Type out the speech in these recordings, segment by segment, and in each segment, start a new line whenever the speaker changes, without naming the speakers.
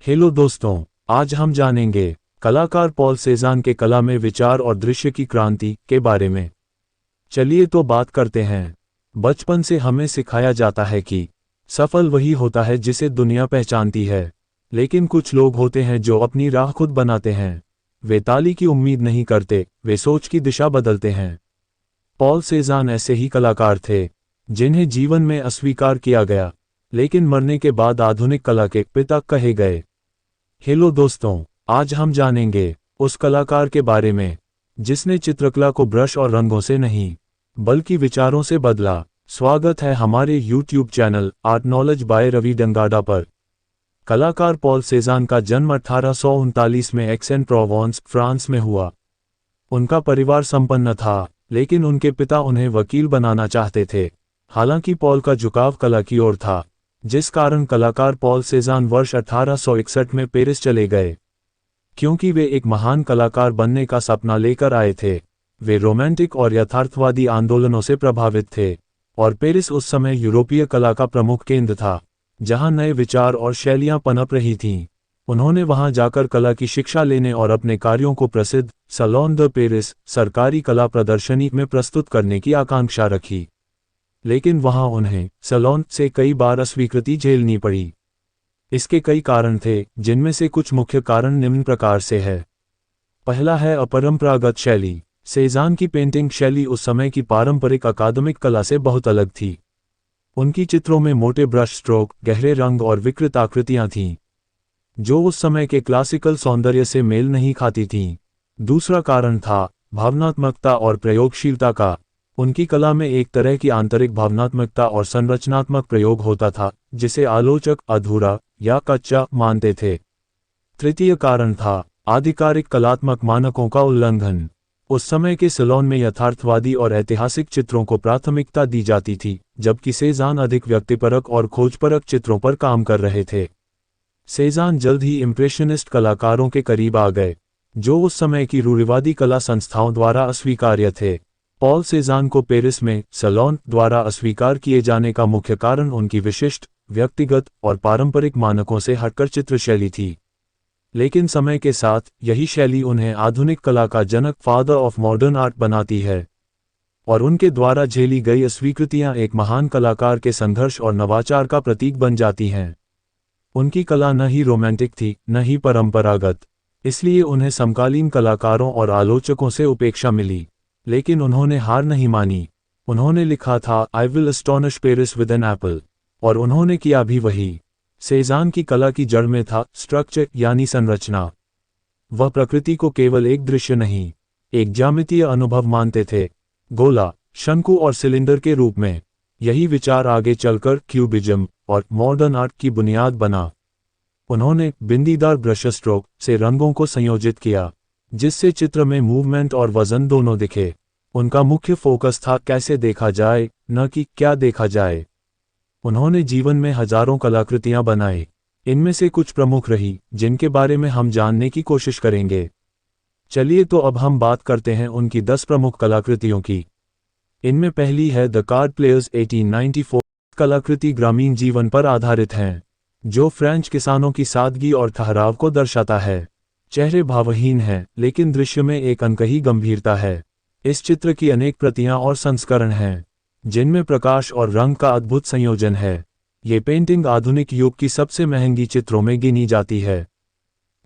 Hello दोस्तों, आज हम जानेंगे कलाकार पॉल सेज़ान के कला में विचार और दृश्य की क्रांति के बारे में। चलिए तो बात करते हैं। बचपन से हमें सिखाया जाता है कि सफल वही होता है जिसे दुनिया पहचानती है, लेकिन कुछ लोग होते हैं जो अपनी राह खुद बनाते हैं। वे ताली की उम्मीद नहीं करते, वे सोच की दिशा बदलते हैं। पॉल सेज़ान ऐसे ही कलाकार थे जिन्हें जीवन में अस्वीकार किया गया, लेकिन मरने के बाद आधुनिक कला के पिता कहे गए। हेलो दोस्तों, आज हम जानेंगे उस कलाकार के बारे में जिसने चित्रकला को ब्रश और रंगों से नहीं बल्कि विचारों से बदला। स्वागत है हमारे YouTube channel art knowledge by Ravi Dangada पर। कलाकार पॉल सेज़ान का जन्म 1839 में एक्सेन-प्रोवोंस, फ्रांस में हुआ। उनका परिवार संपन्न था, लेकिन उनके पिता उन्हें वकील बनाना चाहते थे। हालांकि पॉल का झुकाव कला की ओर था, जिस कारण कलाकार पॉल सेज़ान वर्ष 1861 में पेरिस चले गए। क्योंकि वे एक महान कलाकार बनने का सपना लेकर आए थे, वे रोमांटिक और यथार्थवादी आंदोलनों से प्रभावित थे, और पेरिस उस समय यूरोपीय कला का प्रमुख केंद्र था, जहां नए विचार और शैलियां पनप रही थीं। उन्होंने वहां जाकर कला की शिक्षा लेने और अपने कार्यों को प्रसिद्ध सलोन द पेरिस सरकारी कला प्रदर्शनी में प्रस्तुत करने की आकांक्षा रखी। लेकिन वहां उन्हें सलोन से कई बार अस्वीकृति झेलनी पड़ी। इसके कई कारण थे, जिनमें से कुछ मुख्य कारण निम्न प्रकार से है। पहला है अपरंपरागत शैली। सेज़ान की पेंटिंग शैली उस समय की पारंपरिक अकादमिक कला से बहुत अलग थी। उनकी चित्रों में मोटे ब्रश स्ट्रोक, गहरे रंग और विकृत आकृतियां थीं, जो उस समय के क्लासिकल सौंदर्य से मेल नहीं खाती थीं। दूसरा कारण था भावनात्मकता और प्रयोगशीलता का। उनकी कला में एक तरह की आंतरिक भावनात्मकता और संरचनात्मक प्रयोग होता था, जिसे आलोचक अधूरा या कच्चा मानते थे। तृतीय कारण था आधिकारिक कलात्मक मानकों का उल्लंघन। उस समय के सलोन में यथार्थवादी और ऐतिहासिक चित्रों को प्राथमिकता दी जाती थी, जबकि सेज़ान अधिक व्यक्तिपरक और खोजपरक चित्रों पर काम कर रहे थे। सेज़ान जल्द ही इम्प्रेशनिस्ट कलाकारों के करीब आ गए, जो उस समय की रूढ़िवादी कला संस्थाओं द्वारा अस्वीकार्य थे। पॉल सेज़ान को पेरिस में सलोन द्वारा अस्वीकार किए जाने का मुख्य कारण उनकी विशिष्ट, व्यक्तिगत और पारंपरिक मानकों से हटकर चित्रशैली थी। लेकिन समय के साथ यही शैली उन्हें आधुनिक कला का जनक, फादर ऑफ मॉडर्न आर्ट बनाती है, और उनके द्वारा झेली गई अस्वीकृतियां एक महान कलाकार के संघर्ष और नवाचार का प्रतीक बन जाती हैं। उनकी कला न ही रोमांटिक थी, न ही परंपरागत, इसलिए उन्हें समकालीन कलाकारों और आलोचकों से उपेक्षा मिली। लेकिन उन्होंने हार नहीं मानी। उन्होंने लिखा था, I will astonish Paris with an apple, और उन्होंने किया भी वही। सेज़ान की कला की जड़ में था स्ट्रक्चर, यानी संरचना। वह प्रकृति को केवल एक दृश्य नहीं, एक ज्यामितीय अनुभव मानते थे, गोला, शंकु और सिलेंडर के रूप में। यही विचार आगे चलकर क्यूबिज्म और मॉडर्न आर्ट की बुनियाद बना। उन्होंने बिंदीदार ब्रश स्ट्रोक से रंगों को संयोजित किया, जिससे चित्र में मूवमेंट और वजन दोनों दिखे। उनका मुख्य फोकस था कैसे देखा जाए, न कि क्या देखा जाए। उन्होंने जीवन में हजारों कलाकृतियां बनाई। इनमें से कुछ प्रमुख रही, जिनके बारे में हम जानने की कोशिश करेंगे। चलिए तो अब हम बात करते हैं उनकी 10 प्रमुख कलाकृतियों की। इनमें पहली है द कार्ड प्लेयर्स 1894। कलाकृति ग्रामीण जीवन पर आधारित हैं, जो फ्रेंच किसानों की सादगी और ठहराव को दर्शाता है। चेहरे भावहीन हैं, लेकिन दृश्य में एक अनकही गंभीरता है। इस चित्र की अनेक प्रतियां और संस्करण हैं, जिनमें प्रकाश और रंग का अद्भुत संयोजन है। ये पेंटिंग आधुनिक युग की सबसे महंगी चित्रों में गिनी जाती है।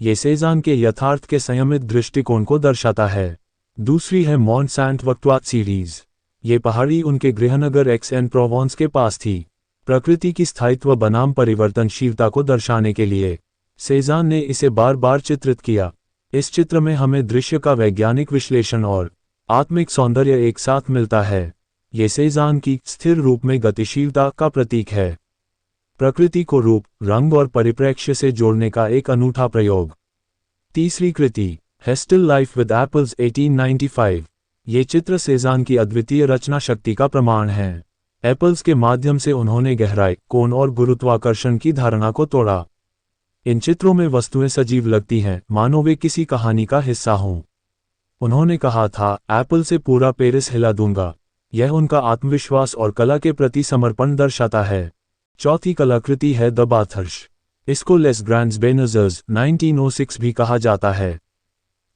ये सेज़ान के यथार्थ के संयमित दृष्टिकोण को दर्शाता है। दूसरी है मॉन्ट सेंट वक्तवात सीरीज। ये पहाड़ी उनके गृहनगर एक्सेन-प्रोवोंस के पास थी, प्रकृति की स्थायित्व बनाम परिवर्तनशीलता को दर्शाने के लिए। सेज़ान ने इसे बार बार चित्रित किया। इस चित्र में हमें दृश्य का वैज्ञानिक विश्लेषण और आत्मिक सौंदर्य एक साथ मिलता है। ये सेज़ान की स्थिर रूप में गतिशीलता का प्रतीक है, प्रकृति को रूप, रंग और परिप्रेक्ष्य से जोड़ने का एक अनूठा प्रयोग। तीसरी कृति है स्टिल लाइफ विद एप्पल्स 1895। ये चित्र सेज़ान की अद्वितीय रचना शक्ति का प्रमाण है। एप्पल्स के माध्यम से उन्होंने गहराई, कोण और गुरुत्वाकर्षण की धारणा को तोड़ा। इन चित्रों में वस्तुएं सजीव लगती हैं, मानो वे किसी कहानी का हिस्सा हों। उन्होंने कहा था, एप्पल से पूरा पेरिस हिला दूंगा। यह उनका आत्मविश्वास और कला के प्रति समर्पण दर्शाता है। चौथी कलाकृति है द बाथर्स। इसको लेस ग्रैंड्स बेनजर्स 1906 भी कहा जाता है।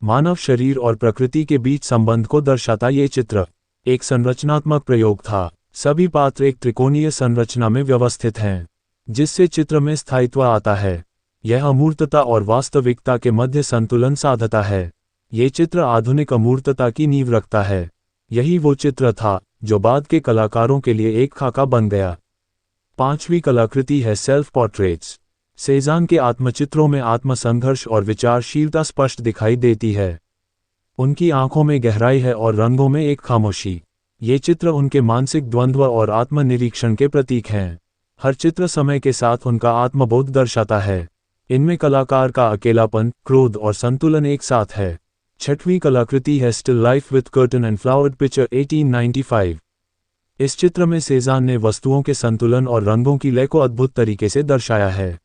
मानव शरीर और प्रकृति के बीच संबंध को दर्शाता ये चित्र एक संरचनात्मक प्रयोग था। सभी पात्र एक त्रिकोणीय संरचना में व्यवस्थित हैं, जिससे चित्र में स्थायित्व आता है। यह अमूर्तता और वास्तविकता के मध्य संतुलन साधता है। ये चित्र आधुनिक अमूर्तता की नींव रखता है। यही वो चित्र था जो बाद के कलाकारों के लिए एक खाका बन गया। पांचवी कलाकृति है सेल्फ पोर्ट्रेट्स। सेजान के आत्मचित्रों में आत्मसंघर्ष और विचारशीलता स्पष्ट दिखाई देती है। उनकी आंखों में गहराई है और रंगों में एक खामोशी। ये चित्र उनके मानसिक द्वंद्व और आत्मनिरीक्षण के प्रतीक हैं। हर चित्र समय के साथ उनका आत्मबोध दर्शाता है। इनमें कलाकार का अकेलापन, क्रोध और संतुलन एक साथ है। छठवीं कलाकृति है still life with curtain and flowered picture 1895। इस चित्र में सेजान ने वस्तुओं के संतुलन और रंगों की लय को अद्भुत तरीके से दर्शाया है।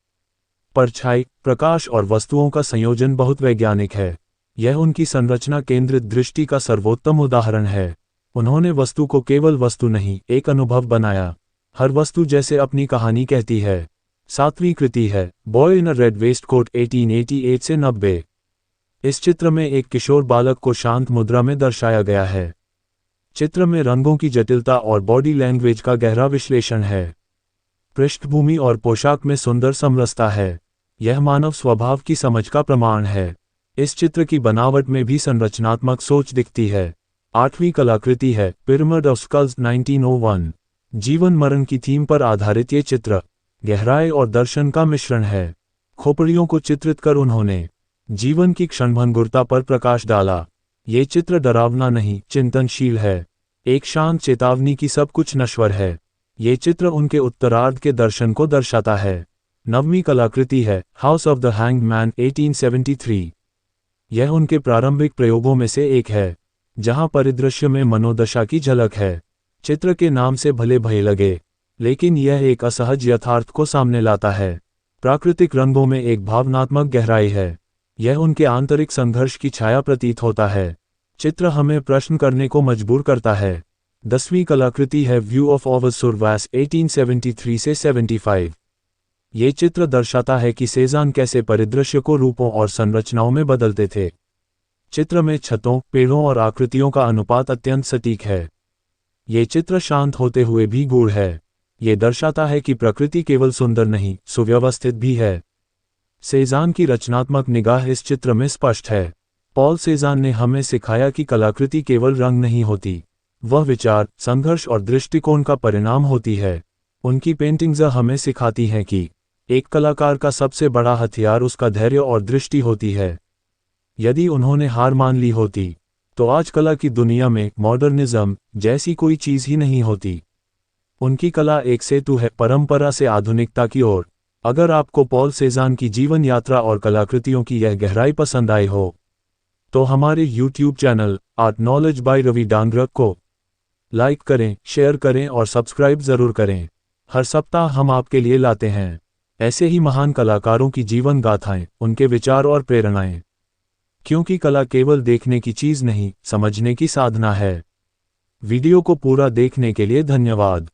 परछाई, प्रकाश और वस्तुओं का संयोजन बहुत वैज्ञानिक है। यह उनकी संरचना केंद्रित दृष्टि का सर्वोत्तम उदाहरण है। उन्होंने वस्तु को केवल वस्तु नहीं, एक अनुभव बनाया। हर वस्तु जैसे अपनी कहानी कहती है। सातवीं कृति है boy in a red waistcoat 1888 से 90। इस चित्र में एक किशोर बालक को शांत मुद्रा में दर्शाया गया है। चित्र में रंगों की जटिलता और बॉडी लैंग्वेज का गहरा विश्लेषण है। पृष्ठभूमि और पोशाक में सुंदर समरसता है। यह मानव स्वभाव की समझ का प्रमाण है। इस चित्र की बनावट में भी संरचनात्मक सोच दिखती है। आठवीं कलाकृति है पिरामिड ऑफ स्कल्स 1901। जीवन मरण की थीम पर आधारित ये चित्र गहराई और दर्शन का मिश्रण है। खोपड़ियों को चित्रित कर उन्होंने जीवन की क्षणभंगुरता पर प्रकाश डाला। ये चित्र डरावना नहीं, चिंतनशील है। एक शांत चेतावनी की सब कुछ नश्वर है। ये चित्र उनके उत्तरार्ध के दर्शन को दर्शाता है। नववीं कलाकृति है house of the hanged man 1873। यह उनके प्रारंभिक प्रयोगों में से एक है, जहां परिदृश्य में मनोदशा की झलक है। चित्र के नाम से भले भय लगे, लेकिन यह एक असहज यथार्थ को सामने लाता है। प्राकृतिक रंगों में एक भावनात्मक गहराई है। यह उनके आंतरिक संघर्ष की छाया प्रतीत होता है। चित्र हमें प्रश्न करने को मजबूर करता है। 10वीं कलाकृति है व्यू ऑफ ओवरसुरवास 1873 से 75। ये चित्र दर्शाता है कि सेजान कैसे परिदृश्य को रूपों और संरचनाओं में बदलते थे। चित्र में छतों, पेड़ों और आकृतियों का अनुपात अत्यंत सटीक है। ये चित्र शांत होते हुए भी गूढ़ है। ये दर्शाता है कि प्रकृति केवल सुंदर नहीं, सुव्यवस्थित भी है। सेजान की रचनात्मक निगाह इस चित्र में स्पष्ट है। पॉल सेजान ने हमें सिखाया कि कलाकृति केवल रंग नहीं होती, वह विचार, संघर्ष और दृष्टिकोण का परिणाम होती है। उनकी पेंटिंग्स हमें सिखाती हैं कि एक कलाकार का सबसे बड़ा हथियार उसका धैर्य और दृष्टि होती है। यदि उन्होंने हार मान ली होती, तो आज कला की दुनिया में मॉडर्निज्म जैसी कोई चीज ही नहीं होती। उनकी कला एक सेतु है परंपरा से आधुनिकता की ओर। अगर आपको पॉल सेजान की जीवन यात्रा और कलाकृतियों की यह गहराई पसंद आई हो, तो हमारे YouTube channel art knowledge by Ravi Dangarak को लाइक करें, शेयर करें और सब्सक्राइब जरूर करें। हर सप्ताह हम आपके लिए लाते हैं ऐसे ही महान कलाकारों की जीवन गाथाएं, उनके विचार और प्रेरणाएं। क्योंकि कला केवल देखने की चीज नहीं, समझने की साधना है। वीडियो को पूरा देखने के लिए धन्यवाद।